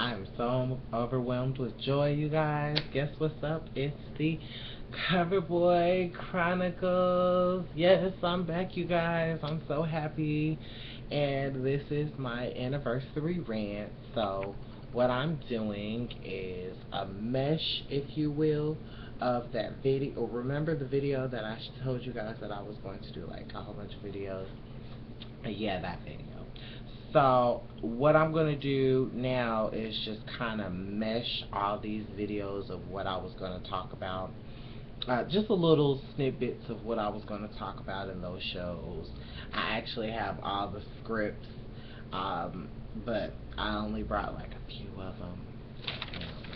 I'm so overwhelmed with joy, you guys. Guess what's up? It's the CoverBoi Chronicles. Yes, I'm back, you guys. I'm so happy. And this is my anniversary rant. So, what I'm doing is a mesh, if you will, of that video. Remember the video that I told you guys that I was going to do, like, a whole bunch of videos? Yeah, that video. So what I'm going to do now is just kind of mesh all these videos of what I was going to talk about. Just a little snippets of what I was going to talk about in those shows. I actually have all the scripts, but I only brought like a few of them,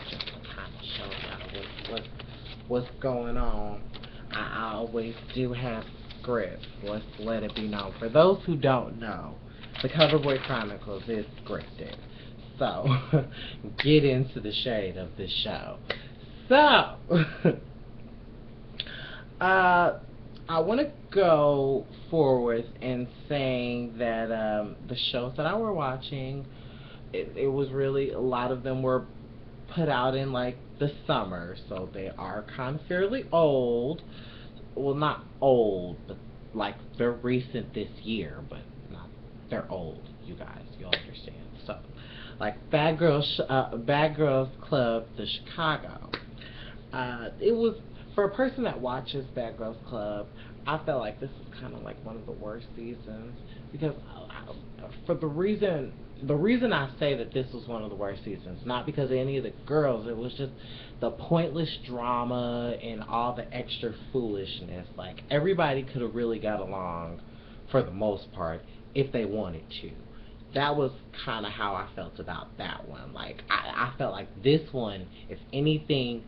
just to kind of show y'all what's going on. I always do have scripts. Let's let it be known. For those who don't know, the CoverBoi Chronicles is scripted. So, get into the shade of this show. So, I want to go forward in saying that the shows that I were watching, it was really, a lot of them were put out in like the summer, so they are kind of fairly old. Well, not old, but like they're recent this year, but not, they're old, you guys, you'll understand. So, like Bad Girls Club, the Chicago. It was, for a person that watches Bad Girls Club, I felt like this was kind of like one of the worst seasons, because for the reason I say that this was one of the worst seasons, not because of any of the girls, it was just the pointless drama and all the extra foolishness. Like, everybody could have really got along for the most part if they wanted to. That was kind of how I felt about that one. Like, I felt like this one, if anything,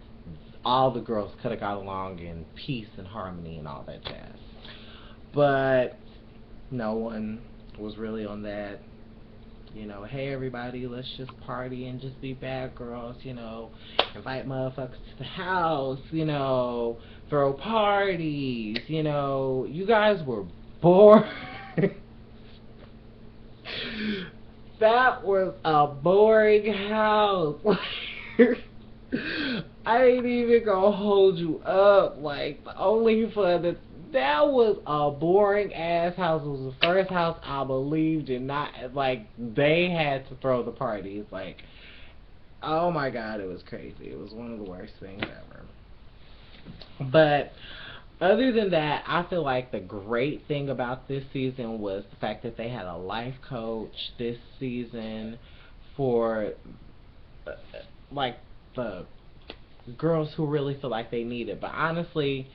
all the girls could have got along in peace and harmony and all that jazz. But no one was really on that. Hey everybody, let's just party and just be bad girls, invite motherfuckers to the house, throw parties, you guys were bored. That was a boring house. I ain't even gonna hold you up. Like, the only fun that was a boring ass house. It was the first house I believed in. Not like they had to throw the parties. Like, oh my god, it was crazy. It was one of the worst things ever. But other than that, I feel like the great thing about this season was the fact that they had a life coach this season for like the girls who really feel like they need it. But honestly,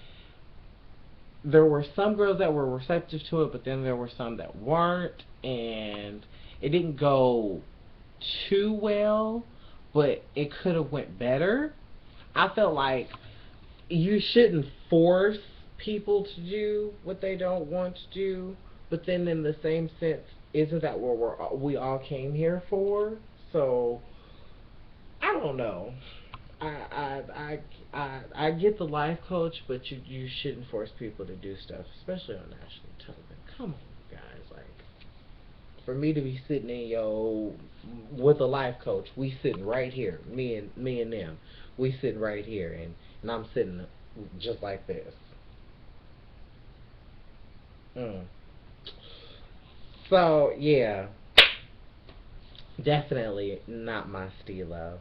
there were some girls that were receptive to it, but then there were some that weren't, and it didn't go too well, but it could have went better. I felt like you shouldn't force people to do what they don't want to do, but then in the same sense, isn't that what we all came here for? So, I don't know. I get the life coach, but you shouldn't force people to do stuff, especially on national television. Come on, guys. Like, for me to be sitting with a life coach, we sitting right here, me and them, we sitting right here, and I'm sitting just like this. So yeah, definitely not my stilo.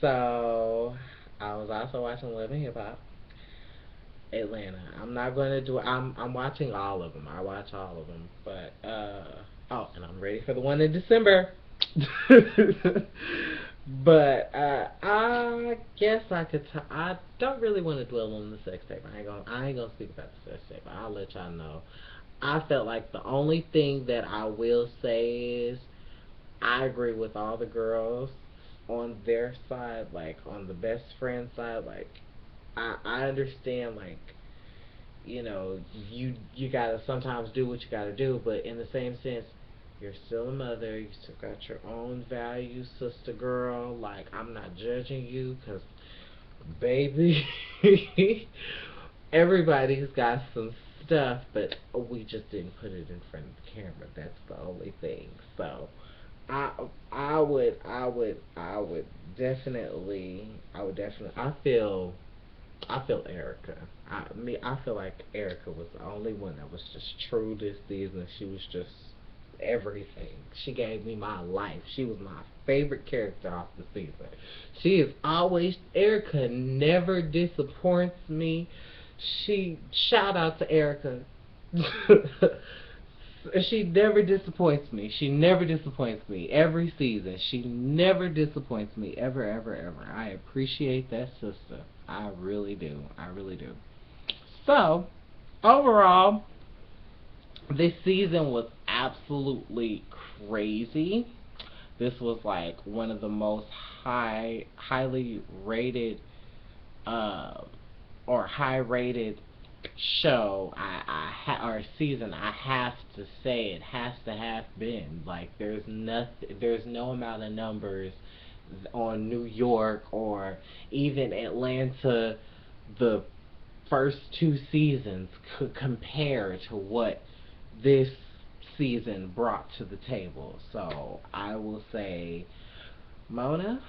So, I was also watching Love and Hip Hop Atlanta. I'm not going to do, I'm watching all of them. I watch all of them. But, oh, and I'm ready for the one in December. But, I guess I don't really want to dwell on the sex tape. I ain't gonna speak about the sex tape. I'll let y'all know. I felt like the only thing that I will say is, I agree with all the girls on their side, like on the best friend side. Like, I understand, like, you gotta sometimes do what you gotta do, but in the same sense, you're still a mother, you still got your own values, sister girl. Like, I'm not judging you, because baby, everybody's got some stuff, but we just didn't put it in front of the camera. That's the only thing. So I I would definitely, I feel Erica. I feel like Erica was the only one that was just true this season. She was just everything. She gave me my life. She was my favorite character off the season. She is always Erica. Never disappoints me. Shout out to Erica. She never disappoints me. She never disappoints me. Every season, she never disappoints me. Ever, ever, ever. I appreciate that sister. I really do. I really do. So, overall, this season was absolutely crazy. This was like one of the most highly rated, uh, or high rated show or season. I have to say it has to have been like there's no amount of numbers on New York or even Atlanta, the first two seasons could compare to what this season brought to the table. So I will say, Mona,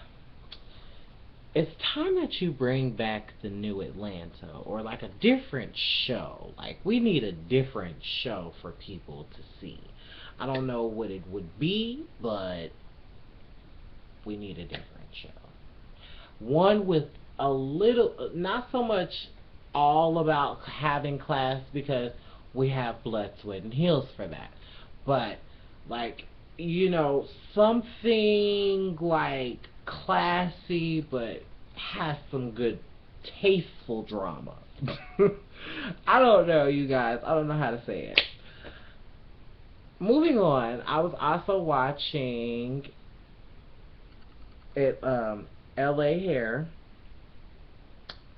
it's time that you bring back the new Atlanta or like a different show. Like, we need a different show for people to see. I don't know what it would be, but we need a different show. One with a little, not so much all about having class, because we have blood, sweat, and heels for that. But, like, something like classy, but has some good, tasteful drama. I don't know, you guys. I don't know how to say it. Moving on, I was also watching it, LA Hair.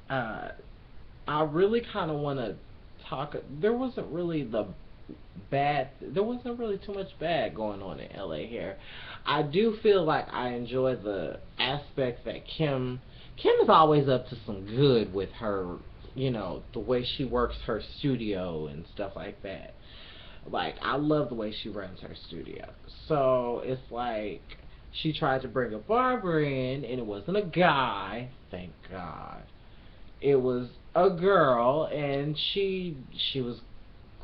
Uh, I really kind of want to talk. There wasn't really too much bad going on in LA Hair. I do feel like I enjoy the aspect that Kim is always up to some good with her, the way she works her studio and stuff like that. Like, I love the way she runs her studio. So it's like she tried to bring a barber in, and it wasn't a guy, thank God. It was a girl, and she was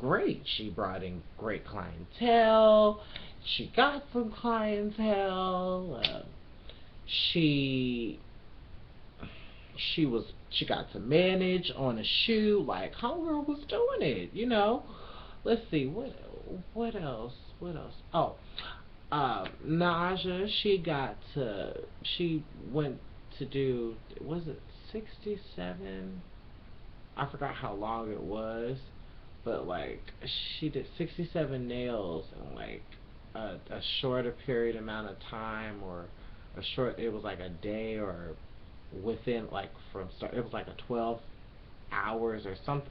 great. She brought in great clientele. She got some clientele. She she got to manage on a shoe. Like, homegirl was doing it. Let's see, what else? What else? Oh, Naja, she went to do, was it 67? I forgot how long it was, but like she did 67 nails in like a shorter period amount of time, or it was like a day, or within like from start, it was like a 12 hours or something,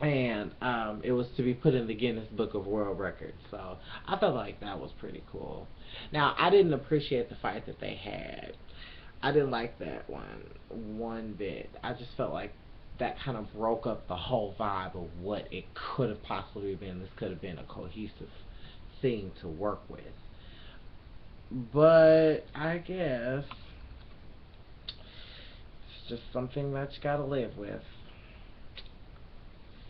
and it was to be put in the Guinness Book of World Records. So I felt like that was pretty cool. Now, I didn't appreciate the fight that they had. I didn't like that one bit. I just felt like that kind of broke up the whole vibe of what it could have possibly been. This could have been a cohesive thing to work with. But I guess it's just something that you gotta live with.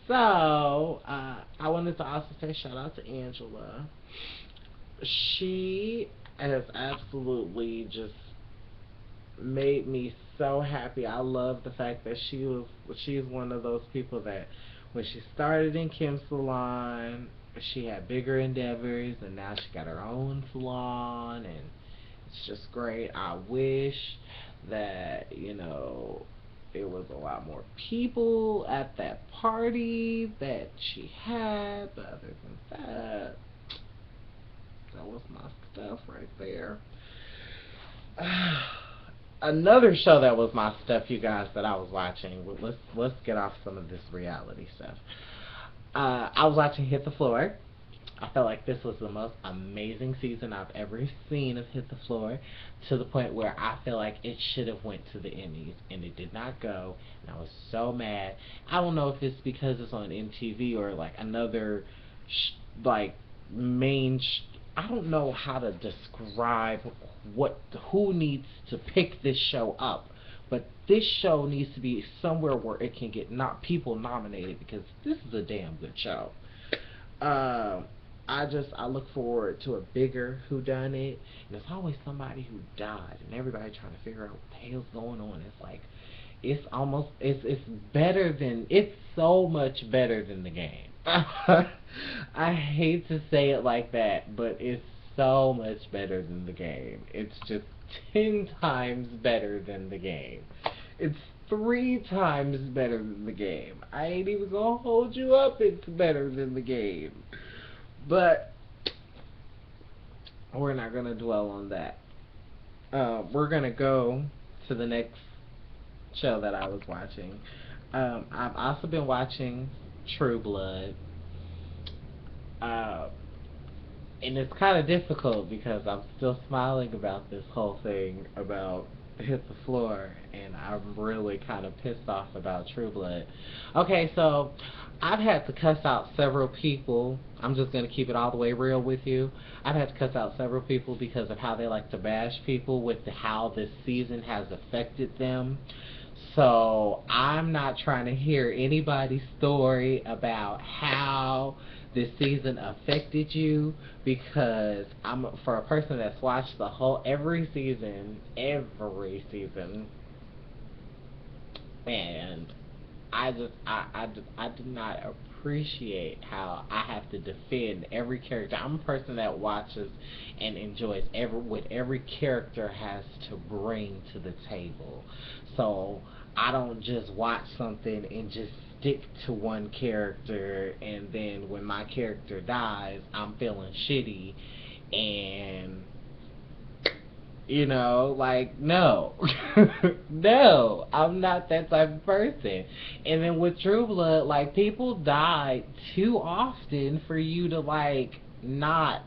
So, I wanted to also say shout out to Angela. She has absolutely just made me so happy. I love the fact that she's one of those people that when she started in Kim's salon, she had bigger endeavors, and now she got her own salon, and it's just great. I wish that, it was a lot more people at that party that she had, but other than that, that was my stuff right there. Another show that was my stuff, you guys, that I was watching. Let's get off some of this reality stuff. I was watching Hit the Floor. I felt like this was the most amazing season I've ever seen of Hit the Floor, to the point where I feel like it should have went to the Emmys, and it did not go, and I was so mad. I don't know if it's because it's on MTV or like another like I don't know how to describe who needs to pick this show up, but this show needs to be somewhere where it can get not people nominated, because this is a damn good show. I look forward to a bigger whodunit, and it's always somebody who died, and everybody trying to figure out what the hell's going on. It's like it's so much better than the game. I hate to say it like that, but it's so much better than the game. It's just 10 times better than the game. It's 3 times better than the game. I ain't even gonna hold you up. It's better than the game. But we're not gonna dwell on that. We're gonna go to the next show that I was watching. I've also been watching True Blood. And it's kind of difficult because I'm still smiling about this whole thing about Hit the Floor, and I'm really kind of pissed off about True Blood. Okay, so I've had to cuss out several people. I'm just going to keep it all the way real with you. I've had to cuss out several people because of how they like to bash people with how this season has affected them. So I'm not trying to hear anybody's story about how this season affected you, because I'm, for a person that's watched the whole every season, and I do not appreciate how I have to defend every character. I'm a person that watches and enjoys what every character has to bring to the table. So I don't just watch something and just stick to one character, and then when my character dies, I'm feeling shitty, and like, no. No, I'm not that type of person. And then with True Blood, like, people died too often for you to, like, not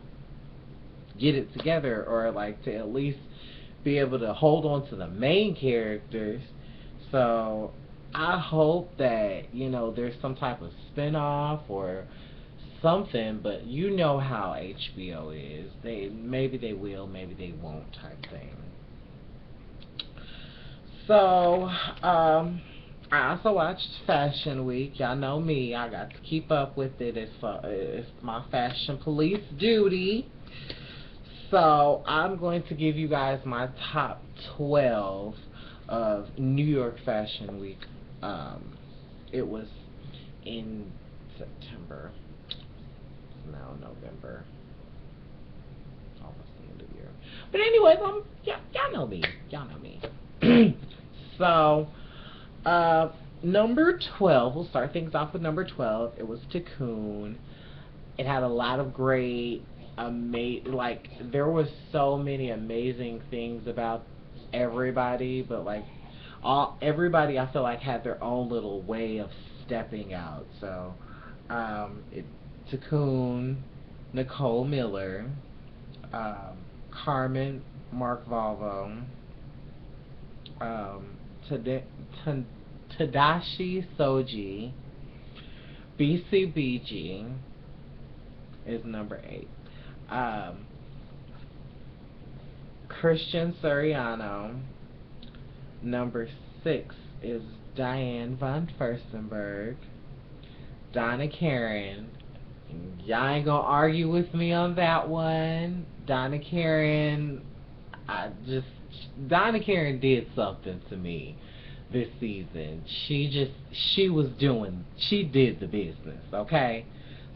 get it together, or, like, to at least be able to hold on to the main characters. So I hope that, there's some type of spin-off or something, but you know how HBO is. Maybe they will, maybe they won't type thing. So, I also watched Fashion Week. Y'all know me. I got to keep up with it. It's my fashion police duty. So, I'm going to give you guys my top 12 of New York Fashion Week. It was in September. Now November, almost the end of the year. But anyways, y'all know me. So, number 12. We'll start things off with number 12. It was Cocoon. It had a lot of great, like, there was so many amazing things about everybody, but like everybody, I feel like, had their own little way of stepping out. So, Cocoon, Nicole Miller, Carmen Mark Volvo, Tadashi Soji, BCBG is number 8. Christian Suriano. Number 6 is Diane von Furstenberg. Donna Karen. Y'all ain't gonna argue with me on that one. Donna Karen did something to me this season. She did the business, okay?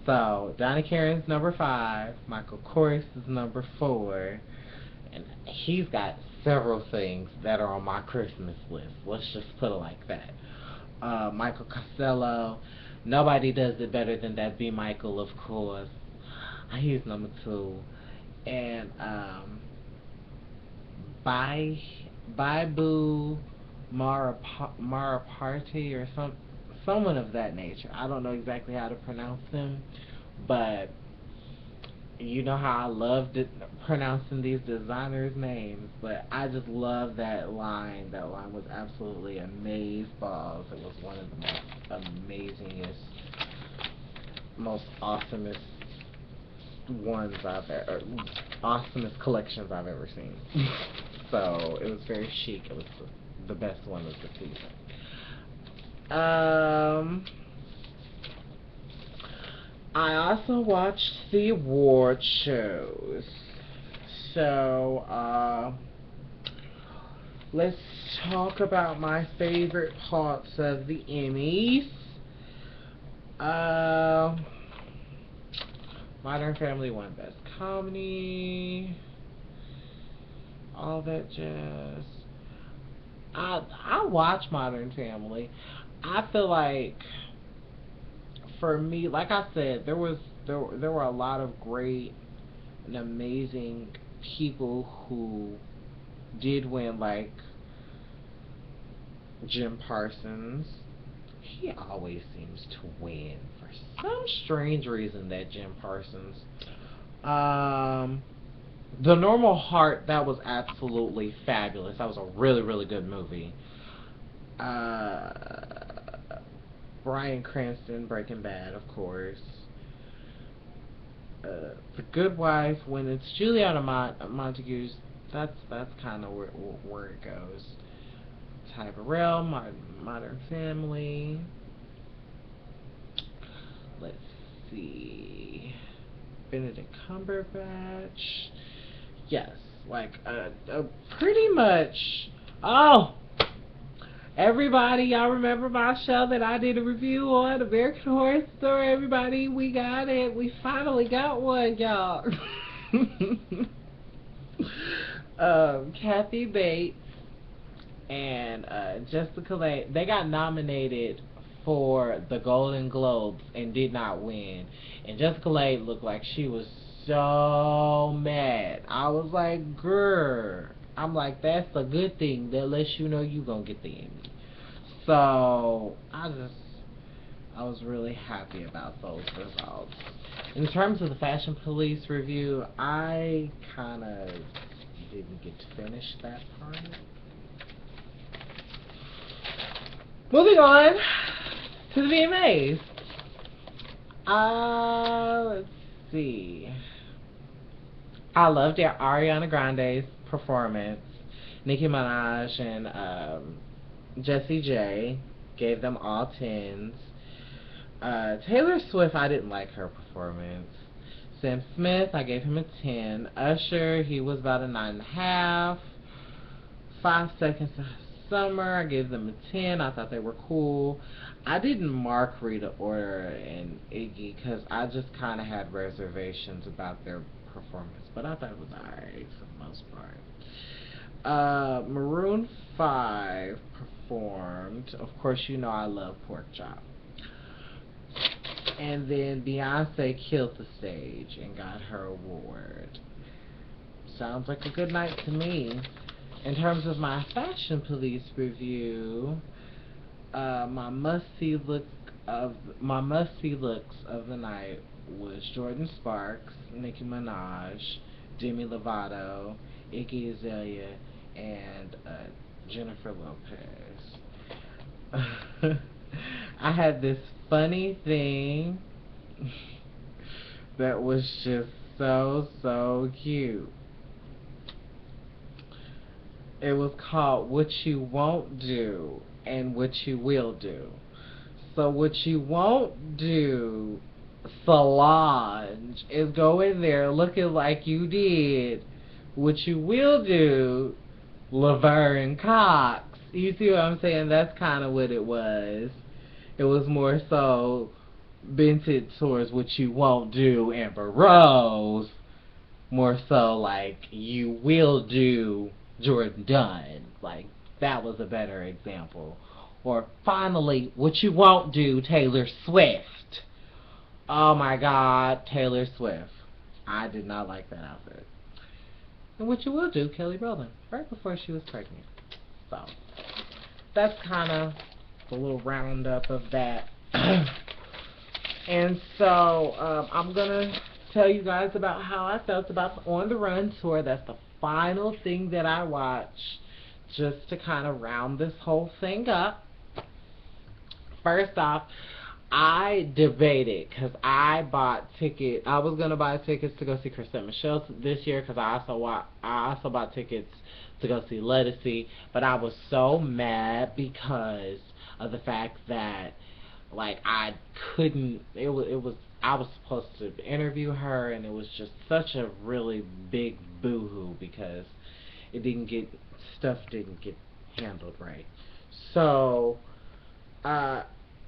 So, Donna Karen's number 5. Michael Kors is number 4. And he's got several things that are on my Christmas list. Let's just put it like that. Michael Costello. Nobody does it better than that B. Michael, of course. He's number 2. And Baibu Maraparty or someone of that nature. I don't know exactly how to pronounce them, but you know how I loved pronouncing these designers' names, but I just love that line. That line was absolutely amazeballs. It was one of the most amazingest, most awesomest ones awesomest collections I've ever seen. So it was very chic. It was the best one of the season. I also watched the award shows. So, let's talk about my favorite parts of the Emmys. Modern Family won Best Comedy. All that jazz. I watch Modern Family. I feel like, for me, like I said, there were a lot of great and amazing people who did win, like Jim Parsons. He always seems to win for some strange reason, that Jim Parsons. The Normal Heart, that was absolutely fabulous. That was a really, really good movie. Bryan Cranston, Breaking Bad, of course. The Good Wife, when it's Juliana Montagu's, that's kind of where it goes. Ty Burrell, Modern Family. Let's see. Benedict Cumberbatch. Yes, like pretty much. Oh, everybody, y'all remember my show that I did a review on, American Horror Story? Everybody, we got it. We finally got one, y'all. Kathy Bates and Jessica Lange, they got nominated for the Golden Globes and did not win. And Jessica Lange looked like she was so mad. I was like, girl. I'm like, that's a good thing. That lets you know you gonna get the Emmy. So I was really happy about those results. In terms of the Fashion Police review, I kind of didn't get to finish that part. Moving on to the VMAs. Let's see. I loved Ariana Grande's performance. Nicki Minaj and Jessie J, gave them all 10s. Taylor Swift, I didn't like her performance. Sam Smith, I gave him a 10. Usher, he was about a 9.5. 5 Seconds of Summer, I gave them a 10. I thought they were cool. I didn't mark Rita Ora and Iggy because I just kind of had reservations about their performance, but I thought it was alright for the most part. Maroon 5 performed. Of course, you know I love Pork Chop. And then Beyonce killed the stage and got her award. Sounds like a good night to me. In terms of my Fashion Police review, my must-see looks of the night was Jordan Sparks, Nicki Minaj, Demi Lovato, Iggy Azalea, and Jennifer Lopez. I had this funny thing that was just so cute. It was called What You Won't Do and What You Will Do. So what you won't do, Solange, is go in there looking like you did. What you will do, Laverne Cox. You see what I'm saying? That's kind of what it was. It was more so bent towards what you won't do, Amber Rose. More so like you will do Jordan Dunn. Like, that was a better example. Or finally, what you won't do, Taylor Swift. Oh my God, Taylor Swift. I did not like that outfit. And what you will do, Kelly Rowland, right before she was pregnant. So, that's kind of a little roundup of that. And so, I'm going to tell you guys about how I felt about the On the Run tour. That's the final thing that I watched, just to kind of round this whole thing up. First off, I debated because I bought tickets. I was gonna buy tickets to go see Chrisette Michelle this year because I also bought tickets to go see Lettucey, but I was so mad because of the fact that like I couldn't. It was I was supposed to interview her, and it was just such a really big boohoo because it didn't get stuff didn't get handled right. So uh,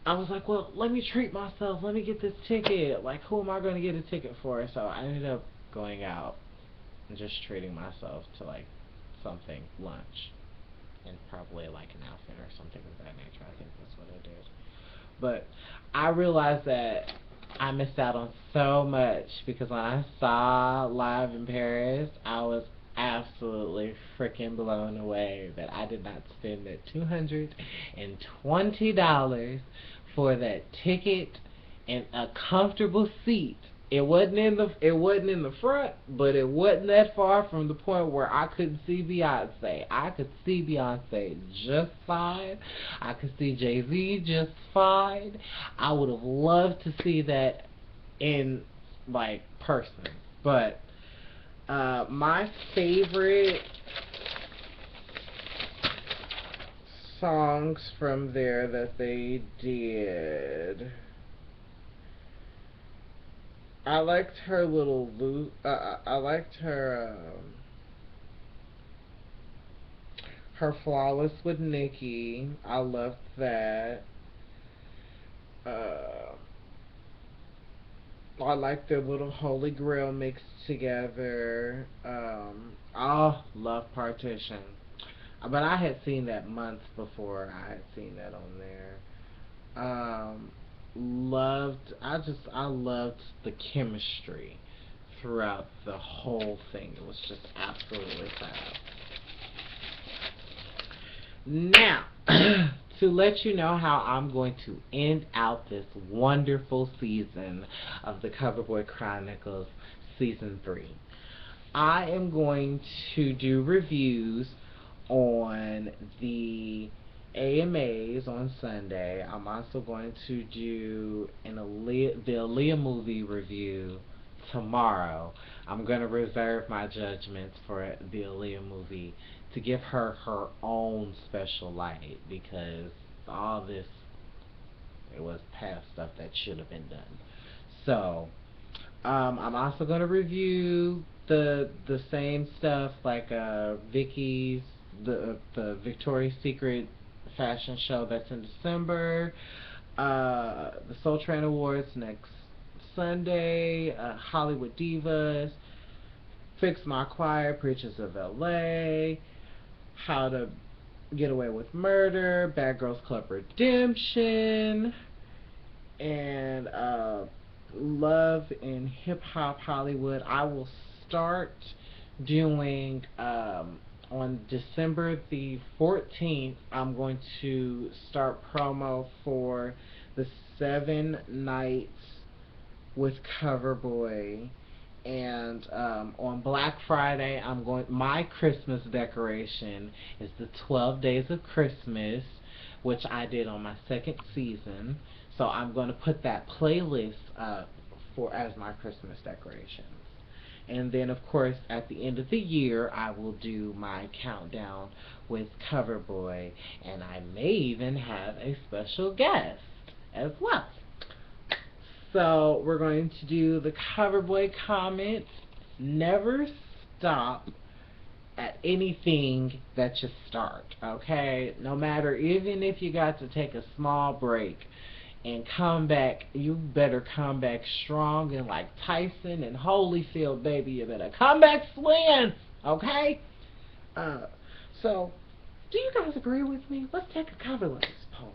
I was like, well, let me treat myself. Let me get this ticket. Like, who am I going to get a ticket for? So I ended up going out and just treating myself to like something, lunch, and probably like an outfit or something of that nature. I think that's what I did. But I realized that I missed out on so much because when I saw Live in Paris, I was absolutely freaking blown away that I did not spend that $220 for that ticket and a comfortable seat. It wasn't in the front, but it wasn't that far from the point where I couldn't see Beyonce. I could see Beyonce just fine. I could see Jay-Z just fine. I would have loved to see that in like person. But my favorite songs from there that they did, I liked her little I liked her Flawless with Nicki. I loved that. Uh, I like their little Holy Grail mixed together. I love Partition. But I had seen that months before I had seen that on there. I loved the chemistry throughout the whole thing. It was just absolutely fab. Now, to let you know how I'm going to end out this wonderful season of the CoverBoi Chronicles Season 3. I am going to do reviews on the AMAs on Sunday. I'm also going to do the Aaliyah movie review tomorrow. I'm going to reserve my judgments for the Aaliyah movie to give her her own special light because all this, it was past stuff that should have been done. So I'm also going to review the same stuff like Vicky's the Victoria's Secret fashion show that's in December, the Soul Train Awards next Sunday, Hollywood Divas, Fix My Choir, Preachers of LA, How to Get Away with Murder, Bad Girls Club Redemption, and Love in Hip Hop Hollywood. I will start doing on December the 14th. I'm going to start promo for the 7 Nights with CoverBoi. And on Black Friday, my Christmas decoration is the 12 Days of Christmas, which I did on my second season. So I'm going to put that playlist up as my Christmas decorations. And then, of course, at the end of the year, I will do my countdown with CoverBoi, and I may even have a special guest as well. So we're going to do the CoverBoi comments. Never stop at anything that you start, okay? No matter, even if you got to take a small break and come back, you better come back strong and like Tyson and Holyfield, baby. You better come back swinging, okay? So, do you guys agree with me? Let's take a CoverLovers poll.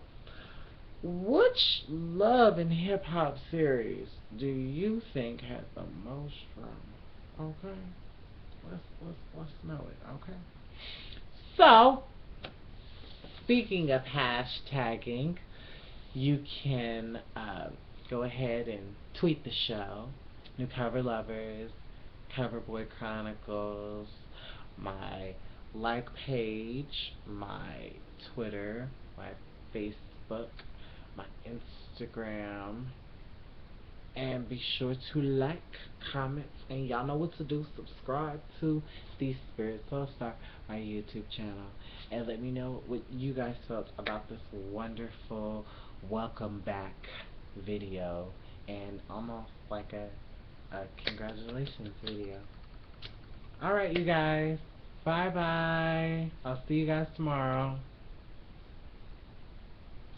Which Love and Hip Hop series do you think had the most drama? Okay, let's know it. Okay. So, speaking of hashtagging, you can go ahead and tweet the show, NuCoverLovers, CoverBoi Chronicles, my like page, my Twitter, my Facebook, my Instagram. And be sure to like, comment, and y'all know what to do. Subscribe to The Spirit Soul Star, my YouTube channel. And let me know what you guys felt about this wonderful welcome back video. And almost like a congratulations video. Alright, you guys. Bye-bye. I'll see you guys tomorrow.